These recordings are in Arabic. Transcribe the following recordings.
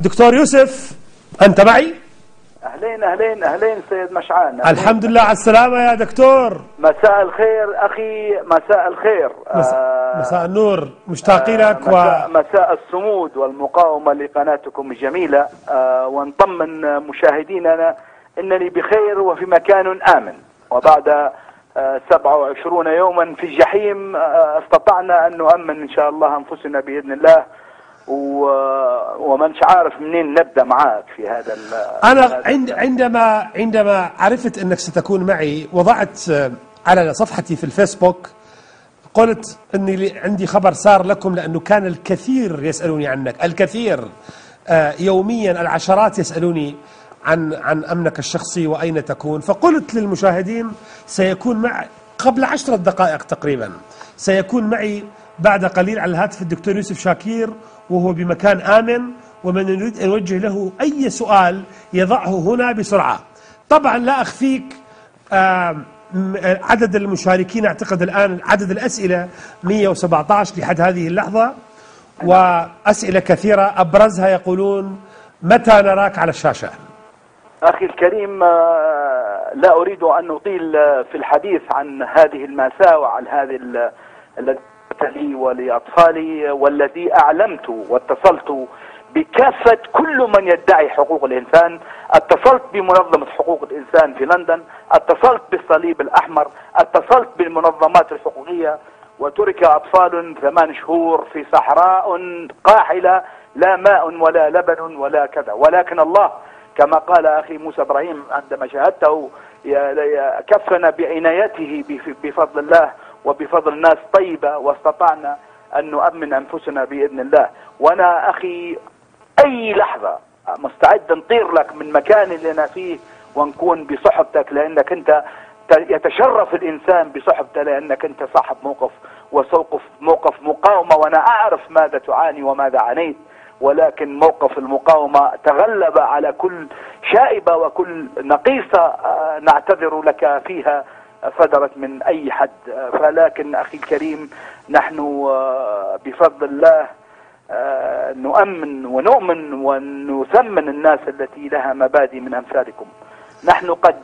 دكتور يوسف، أنت معي؟ أهلين أهلين أهلين سيد مشعان. الحمد لله على السلامة يا دكتور. مساء الخير أخي، مساء مساء مساء النور، مشتاقين لك. مساء الصمود والمقاومة لقناتكم الجميلة. ونطمن مشاهديننا أنني بخير وفي مكان آمن، وبعد 27 يوما في الجحيم استطعنا أن نؤمن إن شاء الله أنفسنا بإذن الله. ومنش عارف منين نبدأ معك في هذا. أنا عندما عرفت أنك ستكون معي وضعت على صفحتي في الفيسبوك، قلت أني عندي خبر سار لكم، لأنه كان الكثير يسألوني عنك، الكثير يوميا، العشرات يسألوني عن أمنك الشخصي وأين تكون. فقلت للمشاهدين سيكون معي قبل 10 دقائق تقريبا، سيكون معي بعد قليل على الهاتف الدكتور يوسف شاكير، وهو بمكان آمن، ومن يريد أن يوجه له أي سؤال يضعه هنا بسرعة. طبعا لا أخفيك عدد المشاركين، أعتقد الآن عدد الأسئلة 117 لحد هذه اللحظة، وأسئلة كثيرة أبرزها يقولون: متى نراك على الشاشة؟ أخي الكريم، لا أريد أن أطيل في الحديث عن هذه المأساة وعن هذه التي لي ولأطفالي، والذي أعلمت واتصلت بكافة كل من يدعي حقوق الإنسان. اتصلت بمنظمة حقوق الإنسان في لندن، اتصلت بالصليب الأحمر، اتصلت بالمنظمات الحقوقية، وترك أطفال 8 شهور في صحراء قاحلة، لا ماء ولا لبن ولا كذا. ولكن الله كما قال أخي موسى إبراهيم عندما شاهدته كفنا بعنايته بفضل الله وبفضل الناس طيبة، واستطعنا أن نؤمن أنفسنا بإذن الله. وأنا أخي أي لحظة مستعد نطير لك من مكان اللي أنا فيه ونكون بصحبتك، لأنك أنت يتشرف الإنسان بصحبته، لأنك أنت صاحب موقف موقف مقاومة، وأنا أعرف ماذا تعاني وماذا عانيت، ولكن موقف المقاومة تغلب على كل شائبة وكل نقيصة نعتذر لك فيها صدرت من أي حد. فلكن أخي الكريم، نحن بفضل الله نؤمن ونؤمن ونثمن الناس التي لها مبادئ من أمثالكم. نحن قد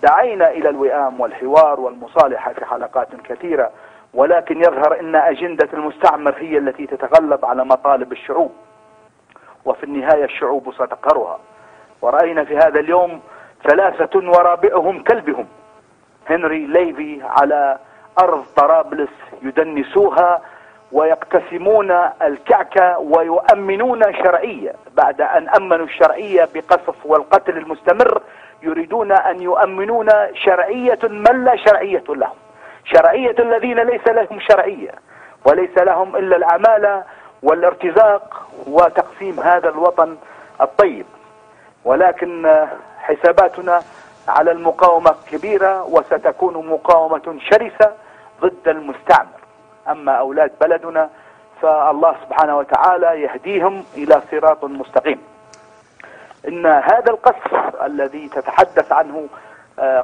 دعينا إلى الوئام والحوار والمصالحة في حلقات كثيرة، ولكن يظهر أن أجندة المستعمر هي التي تتغلب على مطالب الشعوب، وفي النهاية الشعوب ستقهرها. ورأينا في هذا اليوم 3 ورابعهم كلبهم هنري ليفي على أرض طرابلس يدنسوها ويقتسمون الكعكة ويؤمنون شرعية. بعد أن أمنوا الشرعية بقصف والقتل المستمر، يريدون أن يؤمنون شرعية من لا شرعية لهم، شرعية الذين ليس لهم شرعية وليس لهم إلا العمالة والارتزاق وتقسيم هذا الوطن الطيب. ولكن حساباتنا على المقاومة كبيرة، وستكون مقاومة شرسة ضد المستعمر. أما أولاد بلدنا فالله سبحانه وتعالى يهديهم إلى صراط مستقيم. إن هذا القصف الذي تتحدث عنه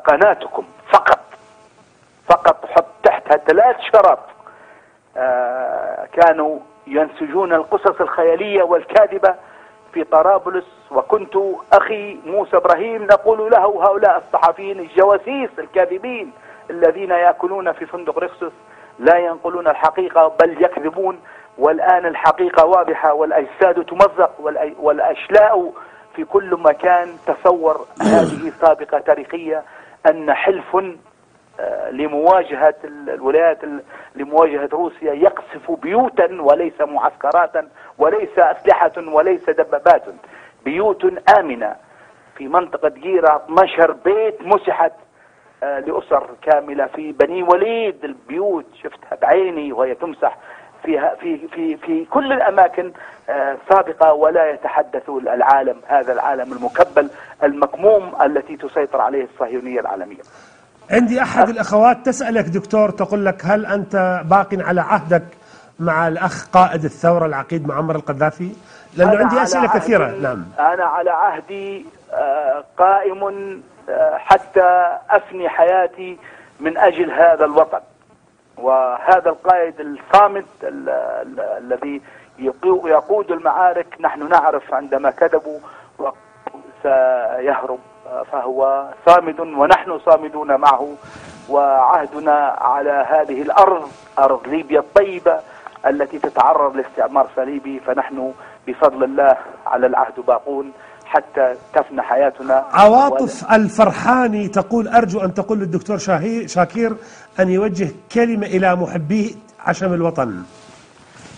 قناتكم فقط حط تحتها 3 شرط. كانوا ينسجون القصص الخيالية والكاذبة في طرابلس، وكنت أخي موسى إبراهيم نقول له هؤلاء الصحفيين الجواسيس الكاذبين الذين يأكلون في فندق رخصص لا ينقلون الحقيقة بل يكذبون. والآن الحقيقة واضحة، والأجساد تمزق والأشلاء في كل مكان. تصور هذه سابقة تاريخية أن حلف لمواجهة الولايات لمواجهة روسيا يقصف بيوتا وليس معسكرات وليس أسلحة وليس دبابات، بيوت آمنة في منطقة جيرة. 12 بيت مسحت لأسر كاملة في بني وليد. البيوت شفتها بعيني وهي تمسح فيها في كل الأماكن سابقة، ولا يتحدث العالم، هذا العالم المكبل المكموم التي تسيطر عليه الصهيونية العالمية. عندي أحد الأخوات تسألك دكتور، تقول لك: هل أنت باق على عهدك مع الأخ قائد الثورة العقيد معمر القذافي؟ لأنه عندي أسئلة كثيرة. نعم، أنا على عهدي قائم حتى أفني حياتي من أجل هذا الوطن. وهذا القائد الصامت الذي يقود المعارك. نحن نعرف عندما كذبوا سيهرب، فهو صامد ونحن صامدون معه، وعهدنا على هذه الأرض، أرض ليبيا الطيبة التي تتعرض لاستعمار صليبي، فنحن بفضل الله على العهد باقون حتى تفنى حياتنا. عواطف الفرحاني تقول: أرجو أن تقول للدكتور شاكير أن يوجه كلمة إلى محبي عشم الوطن.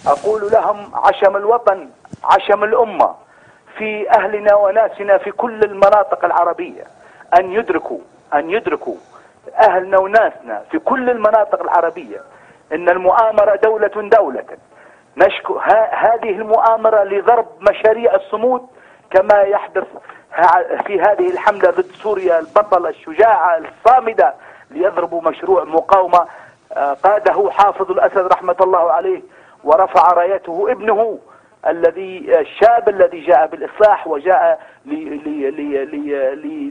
أقول لهم: عشم الوطن، عشم الأمة، في أهلنا وناسنا في كل المناطق العربية، أن يدركوا أهلنا وناسنا في كل المناطق العربية إن المؤامرة دولة. نشكو هذه المؤامرة لضرب مشاريع الصمود كما يحدث في هذه الحملة ضد سوريا البطلة الشجاعة الصامدة، ليضربوا مشروع مقاومة قاده حافظ الأسد رحمة الله عليه، ورفع رايته ابنه الشاب الذي جاء بالإصلاح وجاء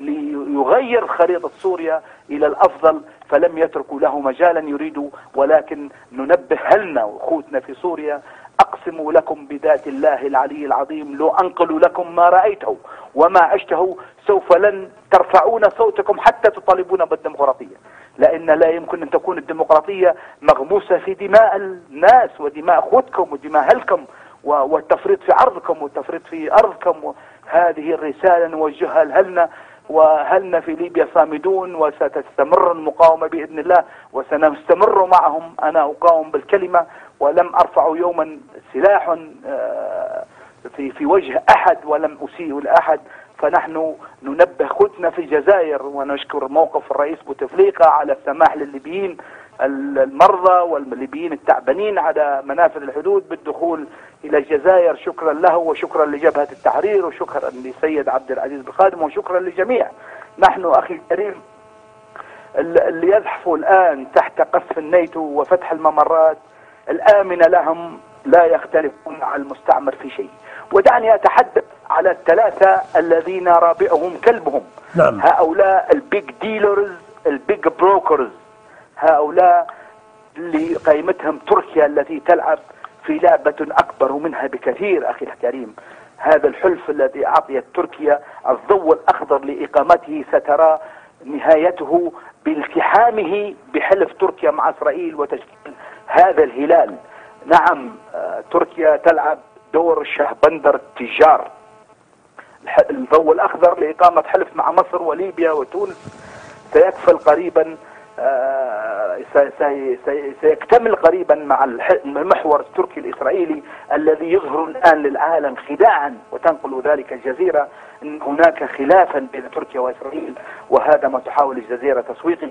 ليغير خريطة سوريا إلى الأفضل، فلم يتركوا له مجالا يريدوا. ولكن ننبه أهلنا وأخوتنا في سوريا: أقسم لكم بذات الله العلي العظيم لو أنقل لكم ما رأيته وما عشته سوف لن ترفعون صوتكم حتى تطالبون بالديمقراطية، لأن لا يمكن أن تكون الديمقراطية مغموسة في دماء الناس ودماء أخوتكم ودماء أهلكم، والتفريط في عرضكم والتفريط في أرضكم. هذه الرسالة نوجهها لأهلنا، وأهلنا في ليبيا صامدون، وستستمر المقاومة بإذن الله، وسنستمر معهم. أنا أقاوم بالكلمة، ولم أرفع يوما سلاح في وجه أحد، ولم أسيء لأحد. فنحن ننبه اخوتنا في الجزائر، ونشكر موقف الرئيس بوتفليقة على السماح للليبيين المرضى والليبيين التعبانين على منافذ الحدود بالدخول إلى الجزائر. شكرا له، وشكرا لجبهة التحرير، وشكرا لسيد عبد العزيز بالخادم، وشكرا للجميع. نحن أخي الكريم اللي يزحفوا الآن تحت قصف الناتو وفتح الممرات الآمنة لهم لا يختلفون عن المستعمر في شيء. ودعني أتحدث على الثلاثة الذين رابعهم كلبهم. نعم. هؤلاء البيج ديلرز، البيج بروكرز، هؤلاء اللي قيمتهم تركيا التي تلعب في لعبة أكبر منها بكثير. أخي الكريم، هذا الحلف الذي أعطيت تركيا الضوء الأخضر لإقامته سترى نهايته بالتحامه بحلف تركيا مع إسرائيل وتشكيل هذا الهلال. نعم، تركيا تلعب دور شهبندر التجار. الضوء الأخضر لإقامة حلف مع مصر وليبيا وتونس سيكفل قريبا، سيكتمل قريبا مع المحور التركي الإسرائيلي الذي يظهر الآن للعالم خداعا، وتنقل ذلك الجزيرة أن هناك خلافا بين تركيا وإسرائيل، وهذا ما تحاول الجزيرة تسويقه.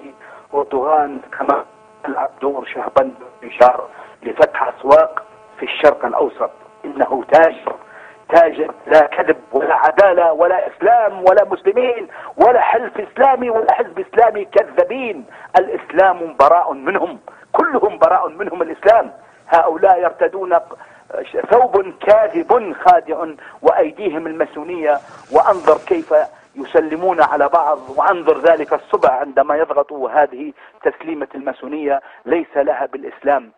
أردوغان كما تلعب دور شهبندر التجار لفتح أسواق في الشرق الأوسط. إنه تاجر لا كذب ولا عدالة ولا إسلام ولا مسلمين ولا حلف إسلامي ولا حزب إسلامي، كذابين. الإسلام براء منهم، كلهم براء منهم الإسلام. هؤلاء يرتدون ثوب كاذب خادع وأيديهم الماسونية، وأنظر كيف يسلمون على بعض، وأنظر ذلك الصبع عندما يضغطوا. هذه تسليمة الماسونية ليس لها بالإسلام،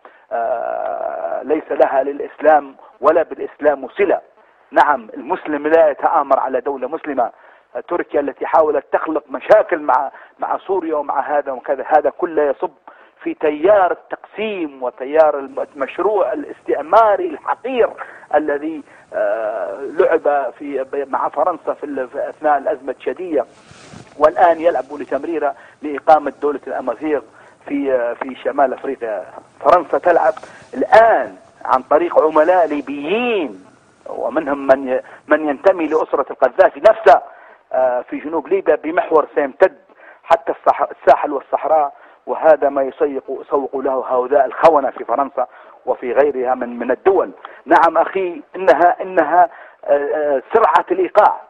ليس لها للإسلام ولا بالإسلام صلة. نعم، المسلم لا يتآمر على دولة مسلمة. تركيا التي حاولت تخلق مشاكل مع سوريا ومع هذا وكذا، هذا كله يصب في تيار التقسيم وتيار المشروع الاستعماري الحقير الذي لعب مع فرنسا في أثناء الأزمة الشديدة، والآن يلعب لتمريره لإقامة دولة الأمازيغ في شمال أفريقيا. فرنسا تلعب الآن عن طريق عملاء ليبيين، ومنهم من ينتمي لأسرة القذافي نفسه في جنوب ليبيا، بمحور سيمتد حتى الساحل والصحراء. وهذا ما يسوق له هؤلاء الخونة في فرنسا وفي غيرها من الدول. نعم أخي، إنها سرعة الإيقاع.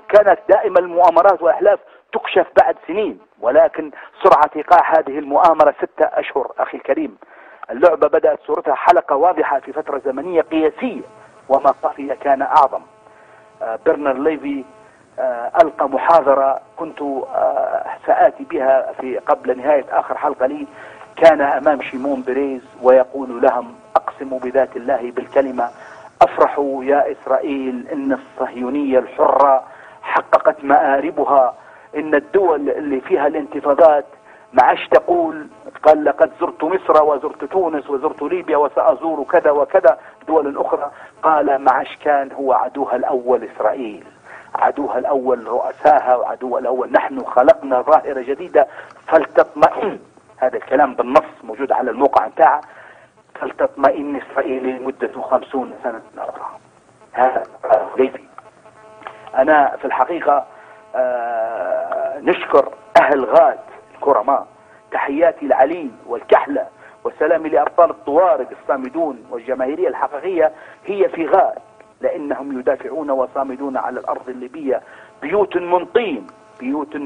كانت دائما المؤامرات والأحلاف تكشف بعد سنين، ولكن سرعة إيقاع هذه المؤامرة 6 أشهر. أخي الكريم، اللعبة بدأت صورتها حلقة واضحة في فترة زمنية قياسية، وما خفي كان أعظم. برنر ليفي ألقى محاضرة كنت سآتي بها في قبل نهاية آخر حلقة لي. كان أمام شيمون بيريز ويقول لهم: أقسم أقسم بذات الله بالكلمة أفرحوا يا إسرائيل إن الصهيونية الحرة حققت مآربها. إن الدول اللي فيها الانتفاضات ما عادش تقول قال لقد زرت مصر وزرت تونس وزرت ليبيا وسأزور كذا وكذا دول أخرى، قال ما عادش كان هو عدوها الأول إسرائيل، عدوها الأول رؤساها وعدوها الأول نحن خلقنا ظاهرة جديدة فلتطمئن. هذا الكلام بالنص موجود على الموقع نتاعها. فلتطمئن إسرائيل لمدة 50 سنة أخرى. هذا ليبي. أنا في الحقيقة نشكر أهل غاد الكرماء، تحياتي العلي والكحلة وسلامي لأبطال الطوارق الصامدون، والجماهيرية الحقيقية هي في غاد، لأنهم يدافعون وصامدون على الأرض الليبية. بيوت من طين، بيوت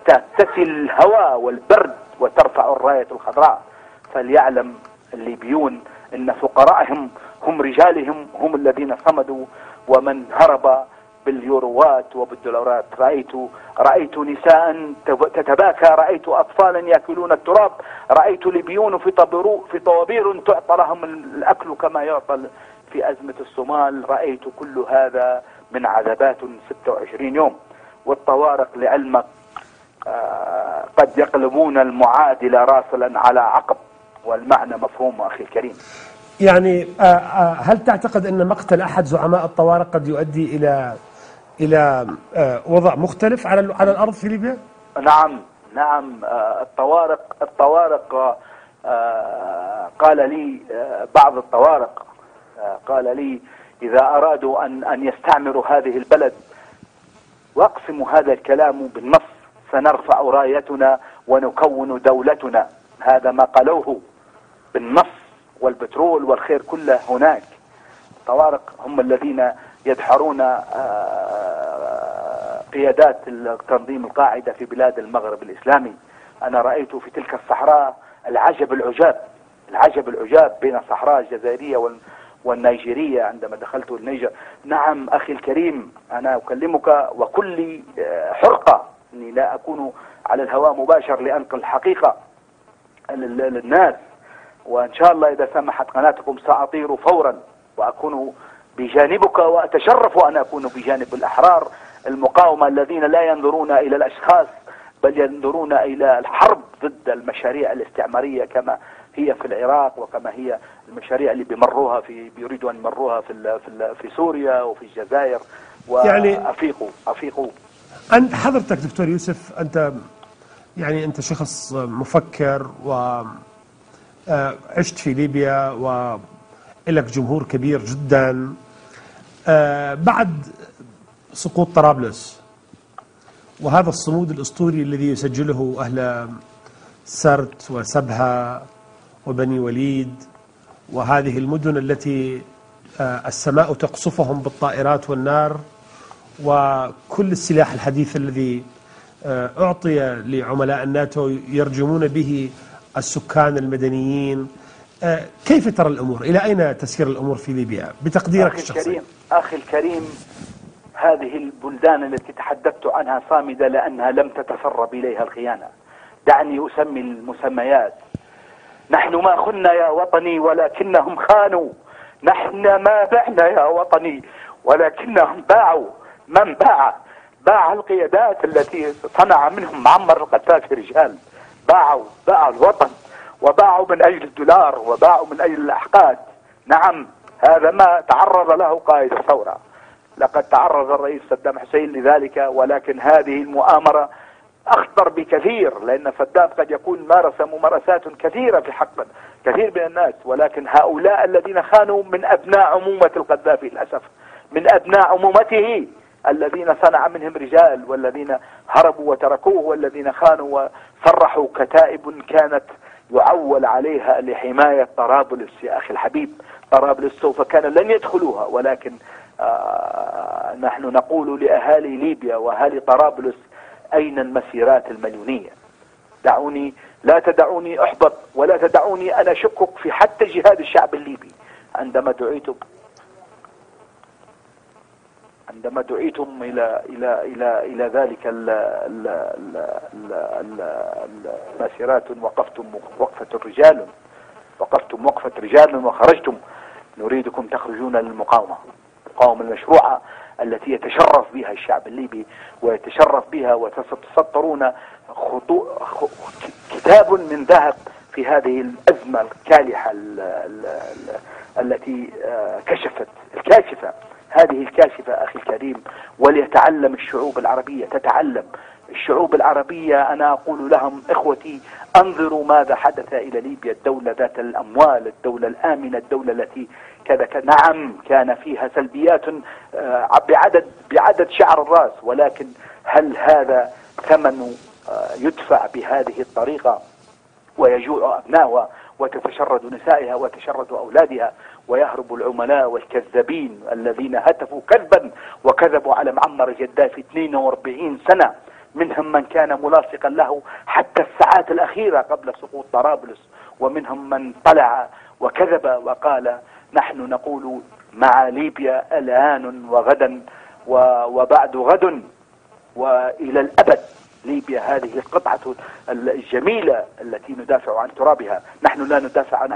تغتسل الهواء والبرد وترفع الراية الخضراء. فليعلم الليبيون أن فقراءهم هم رجالهم، هم الذين صمدوا. ومن هرب باليوروات وبالدولارات رأيت نساء تتباكى، رأيت أطفالا يأكلون التراب، رأيت ليبيون في طوابير تعطى لهم الأكل كما يعطى في أزمة الصومال. رأيت كل هذا من عذابات 26 يوم. والطوارق لعلمك قد يقلبون المعادلة راسلا على عقب، والمعنى مفهوم أخي الكريم. يعني هل تعتقد أن مقتل أحد زعماء الطوارق قد يؤدي إلى وضع مختلف على الأرض في ليبيا؟ نعم. الطوارق قال لي بعض الطوارق قال لي إذا أرادوا أن يستعمروا هذه البلد، واقسم هذا الكلام بالنص، سنرفع رايتنا ونكون دولتنا. هذا ما قالوه بالنص. والبترول والخير كله هناك. الطوارق هم الذين يدحرون قيادات تنظيم القاعدة في بلاد المغرب الإسلامي. أنا رأيت في تلك الصحراء العجب العجاب بين الصحراء الجزائرية والنيجيرية عندما دخلت النيجر. نعم أخي الكريم، أنا أكلمك وكل حرقة أني لا أكون على الهواء مباشر لأنقل الحقيقة للناس. وإن شاء الله إذا سمحت قناتكم سأطير فورا وأكون بجانبك، وأتشرف أن أكون بجانب الأحرار المقاومة الذين لا ينظرون إلى الأشخاص بل ينظرون إلى الحرب ضد المشاريع الاستعمارية كما هي في العراق، وكما هي المشاريع اللي بيريدوا أن يمروها في سوريا وفي الجزائر. وأفيقوا. أنت حضرتك دكتور يوسف، أنت شخص مفكر وعشت في ليبيا ولك جمهور كبير جدا. بعد سقوط طرابلس وهذا الصمود الأسطوري الذي يسجله أهل سرت وسبها وبني وليد وهذه المدن التي السماء تقصفهم بالطائرات والنار، وكل السلاح الحديث الذي أعطي لعملاء الناتو يرجمون به السكان المدنيين. كيف ترى الأمور؟ إلى أين تسير الأمور في ليبيا بتقديرك الشخصي؟ أخي الكريم، هذه البلدان التي تحدثت عنها صامدة لأنها لم تتسرب إليها الخيانة. دعني أسمي المسميات. نحن ما خنا يا وطني ولكنهم خانوا. نحن ما بعنا يا وطني ولكنهم باعوا. من باع القيادات التي صنع منهم معمر القذافي رجال. باعوا الوطن، وباعوا من أجل الدولار، وباعوا من أجل الأحقاد. نعم، هذا ما تعرض له قائد الثورة. لقد تعرض الرئيس صدام حسين لذلك، ولكن هذه المؤامرة أخطر بكثير، لأن صدام قد يكون مارس ممارسات كثيرة في حق كثير من الناس، ولكن هؤلاء الذين خانوا من أبناء عمومة القذافي للأسف، من أبناء عمومته الذين صنع منهم رجال، والذين هربوا وتركوه، والذين خانوا وصرحوا كتائب كانت يعول عليها لحماية طرابلس. يا أخي الحبيب، طرابلس سوف كان لن يدخلوها، ولكن نحن نقول لأهالي ليبيا وأهالي طرابلس: أين المسيرات المليونية؟ لا تدعوني أحبط، ولا تدعوني أنا أشكك في حتى جهاد الشعب الليبي. عندما دعيتم إلى ذلك المسيرات، وقفتم وقفة رجال وخرجتم نريدكم تخرجون للمقاومة، المقاومة المشروعة التي يتشرف بها الشعب الليبي ويتشرف بها، وتسطرون كتاب من ذهب في هذه الأزمة الكالحة التي الكاشفة هذه الكاشفة أخي الكريم. وليتعلم الشعوب العربية، تتعلم الشعوب العربية. أنا أقول لهم إخوتي انظروا ماذا حدث إلى ليبيا، الدولة ذات الأموال، الدولة الآمنة، الدولة التي كذا. نعم كان فيها سلبيات بعدد شعر الرأس، ولكن هل هذا ثمن يدفع بهذه الطريقة ويجوع أبنائها وتتشرد نسائها وتشرد أولادها ويهرب العملاء والكذابين الذين هتفوا كذبا وكذبوا على معمر القذافي 42 سنة، منهم من كان ملاصقا له حتى الساعات الأخيرة قبل سقوط طرابلس، ومنهم من طلع وكذب وقال نحن نقول مع ليبيا الآن وغدا وبعد غد وإلى الأبد. ليبيا هذه القطعة الجميلة التي ندافع عن ترابها. نحن لا ندافع عن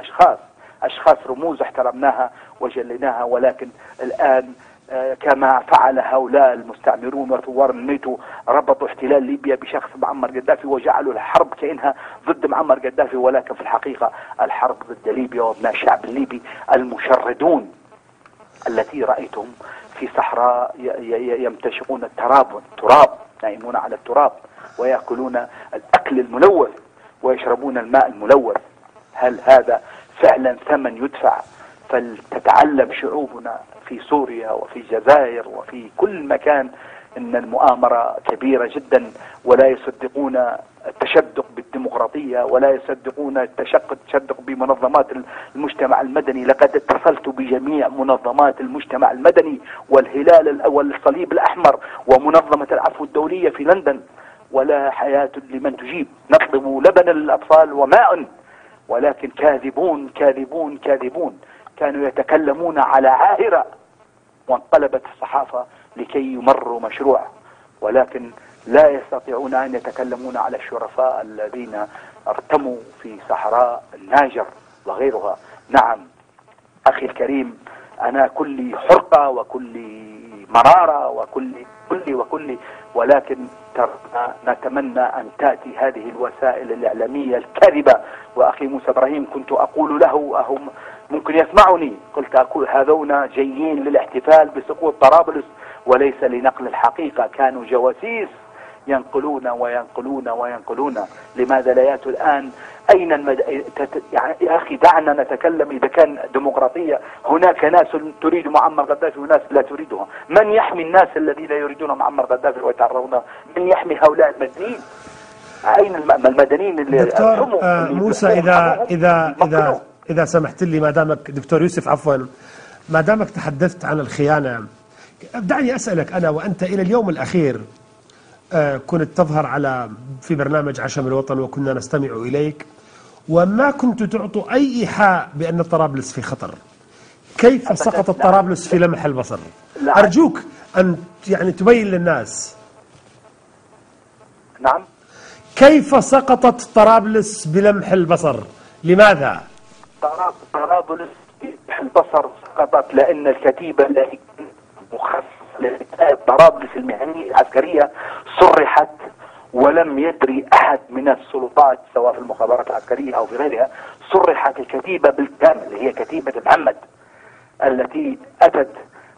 أشخاص رموز احترمناها وجليناها، ولكن الآن كما فعل هؤلاء المستعمرون وثوار الناتو ربطوا احتلال ليبيا بشخص معمر قذافي وجعلوا الحرب كأنها ضد معمر قذافي، ولكن في الحقيقة الحرب ضد ليبيا وابناء الشعب الليبي المشردون التي رأيتهم في صحراء يمتشقون التراب، نائمون على التراب ويأكلون الأكل الملوث ويشربون الماء الملوث. هل هذا فعلا ثمن يدفع؟ فلتتعلم شعوبنا في سوريا وفي الجزائر وفي كل مكان ان المؤامرة كبيرة جدا، ولا يصدقون التشدق بالديمقراطية، ولا يصدقون التشدق بمنظمات المجتمع المدني. لقد اتصلت بجميع منظمات المجتمع المدني والهلال والصليب الأحمر ومنظمة العفو الدولية في لندن، ولا حياة لمن تجيب. نطلب لبن للأطفال وماء، ولكن كاذبون كاذبون كاذبون. كانوا يتكلمون على عاهرة وانقلبت الصحافة لكي يمروا مشروع، ولكن لا يستطيعون أن يتكلمون على الشرفاء الذين ارتموا في صحراء الناجر وغيرها. نعم أخي الكريم، أنا كل حرقة وكل مرارة وكل ولكن نتمنى أن تأتي هذه الوسائل الإعلامية الكاذبة. وأخي موسى إبراهيم كنت أقول له، أهم ممكن يسمعني، قلت أقول هذونا جايين للاحتفال بسقوط طرابلس وليس لنقل الحقيقة، كانوا جواسيس ينقلون وينقلون وينقلون. لماذا لا يأتوا الآن؟ أين يعني يا أخي دعنا نتكلم. إذا كان ديمقراطية هناك ناس تريد معمر قذافي وناس لا تريدها. من يحمي الناس الذين يريدون معمر قذافي ويتعرضون؟ من يحمي هؤلاء المدنيين؟ أين المدنيين اللي دكتور موسى، إذا سمحت لي، ما دامك دكتور يوسف عفوا، ما دامك تحدثت عن الخيانة، دعني أسألك أنا وأنت إلى اليوم الأخير كنت تظهر في برنامج عشم الوطن وكنا نستمع إليك، وما كنت تعطوا أي إيحاء بأن طرابلس في خطر. كيف سقطت طرابلس في لمح البصر؟ أرجوك أن يعني تبين للناس. نعم. كيف سقطت طرابلس بلمح البصر؟ لماذا؟ طرابلس بلمح البصر سقطت لأن الكتيبة التي مخصصة طرابلس المهنية العسكرية صرحت، ولم يدري أحد من السلطات سواء في المخابرات العسكرية أو في غيرها. صرحت الكتيبة بالكامل، هي كتيبة محمد التي أتت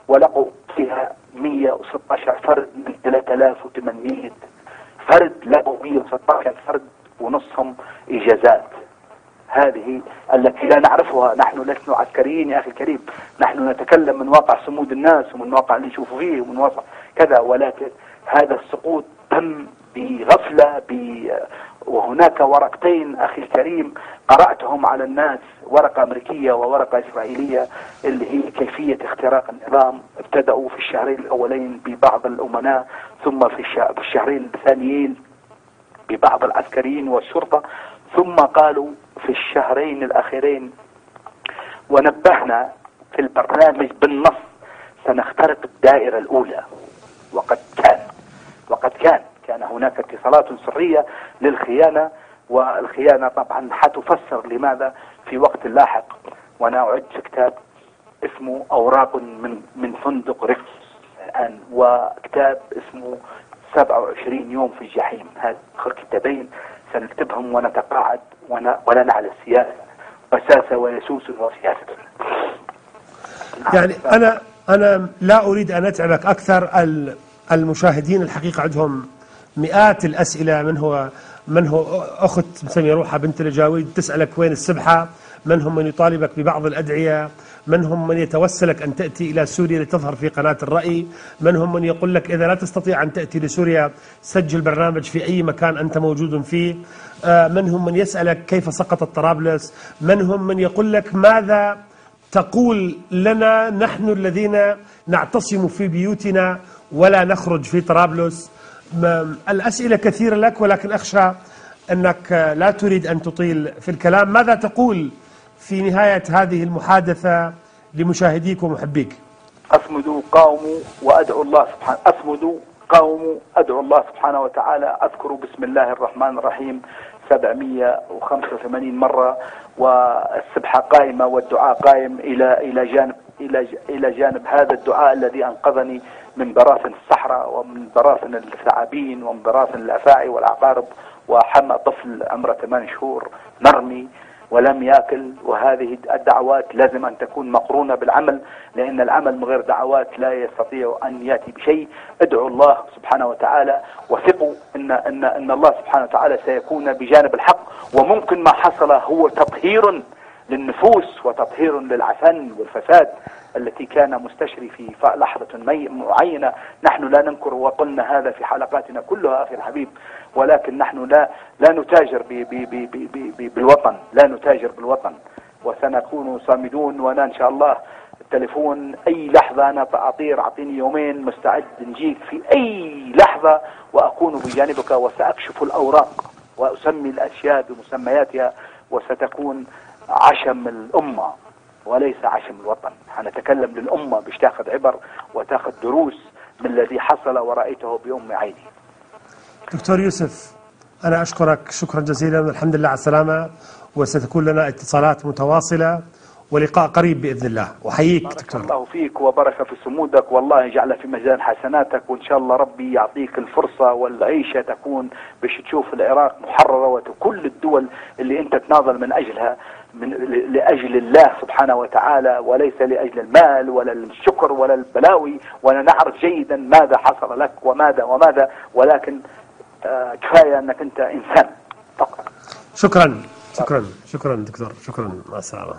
ولقوا فيها 116 فرد من 3800 فرد، لقوا 116 فرد ونصهم إجازات. هذه التي لا نعرفها. نحن لسنا عسكريين يا أخي الكريم، نحن نتكلم من واقع صمود الناس ومن واقع اللي يشوفوا فيه ومن واقع كذا، ولكن هذا السقوط تم بغفلة. وهناك ورقتين أخي الكريم قرأتهم على الناس، ورقة أمريكية وورقة إسرائيلية، اللي هي كيفية اختراق النظام. ابتدأوا في الشهرين الأولين ببعض الأمناء، ثم في الشهرين الثانيين ببعض العسكريين والشرطة، ثم قالوا في الشهرين الأخيرين، ونبهنا في البرنامج بالنص، سنخترق الدائرة الأولى. وقد كان هناك اتصالات سرية للخيانة، والخيانة طبعا حتفسر لماذا في وقت لاحق. وأنا أعد في كتاب اسمه أوراق من فندق ريكس الآن، وكتاب اسمه 27 يوم في الجحيم. هذه آخر كتابين سنكتبهم ونتقاعد ولا نعلى السياسة وساسة ويسوس وسياسة. يعني أنا لا أريد أن أتعبك أكثر. المشاهدين الحقيقة عندهم مئات الأسئلة. من هو أخت مسمية روحها بنت الجاويد تسألك وين السبحة، منهم من يطالبك ببعض الأدعية، منهم من يتوسلك أن تأتي إلى سوريا لتظهر في قناة الرأي، منهم من يقول لك إذا لا تستطيع أن تأتي لسوريا سجل برنامج في أي مكان أنت موجود فيه، منهم من يسألك كيف سقطت طرابلس، منهم من يقول لك ماذا تقول لنا نحن الذين نعتصم في بيوتنا ولا نخرج في طرابلس. الأسئلة كثيرة لك، ولكن أخشى أنك لا تريد أن تطيل في الكلام. ماذا تقول في نهاية هذه المحادثة لمشاهديك ومحبيك؟ أصمدوا قاوموا وأدعو الله سبحانه، أصمدوا قاوموا أدعو الله سبحانه وتعالى، أذكر بسم الله الرحمن الرحيم 785 مرة، والسبحة قائمة والدعاء قائم إلى جانب هذا الدعاء الذي أنقذني من براثن الصحراء ومن براثن الثعابين ومن براثن الأفاعي والعقارب، وحمى طفل عمره 8 شهور مرمي ولم يأكل. وهذه الدعوات لازم أن تكون مقرونة بالعمل، لأن العمل من غير دعوات لا يستطيع أن يأتي بشيء. ادعوا الله سبحانه وتعالى وثقوا أن الله سبحانه وتعالى سيكون بجانب الحق. وممكن ما حصل هو تطهير للنفوس وتطهير للعفن والفساد التي كان مستشري في لحظة معينة. نحن لا ننكر، وقلنا هذا في حلقاتنا كلها أخي الحبيب، ولكن نحن لا نتاجر بالوطن، لا نتاجر بالوطن، وسنكون صامدون. وانا ان شاء الله التليفون اي لحظة انا اعطيني يومين مستعد نجيك في اي لحظة واكون بجانبك، وساكشف الاوراق واسمي الاشياء بمسمياتها، وستكون عشم الامة وليس عشم الوطن. حنتكلم للامة باش تاخذ عبر وتاخذ دروس من الذي حصل ورأيته بأم عيني. دكتور يوسف، أنا أشكرك شكرا جزيلا، والحمد لله على السلامة، وستكون لنا اتصالات متواصلة ولقاء قريب بإذن الله. أحييك دكتور. بارك الله فيك وبارك في صمودك، والله يجعل في ميزان حسناتك، وإن شاء الله ربي يعطيك الفرصة والعيشة تكون باش تشوف العراق محررة، وكل الدول اللي أنت تناضل من أجلها لأجل الله سبحانه وتعالى، وليس لأجل المال ولا الشكر ولا البلاوي. وأنا نعرف جيدا ماذا حصل لك وماذا، ولكن كفاية أنك أنت إنسان فقط. شكرا دكتور، شكرا، مع السلامة.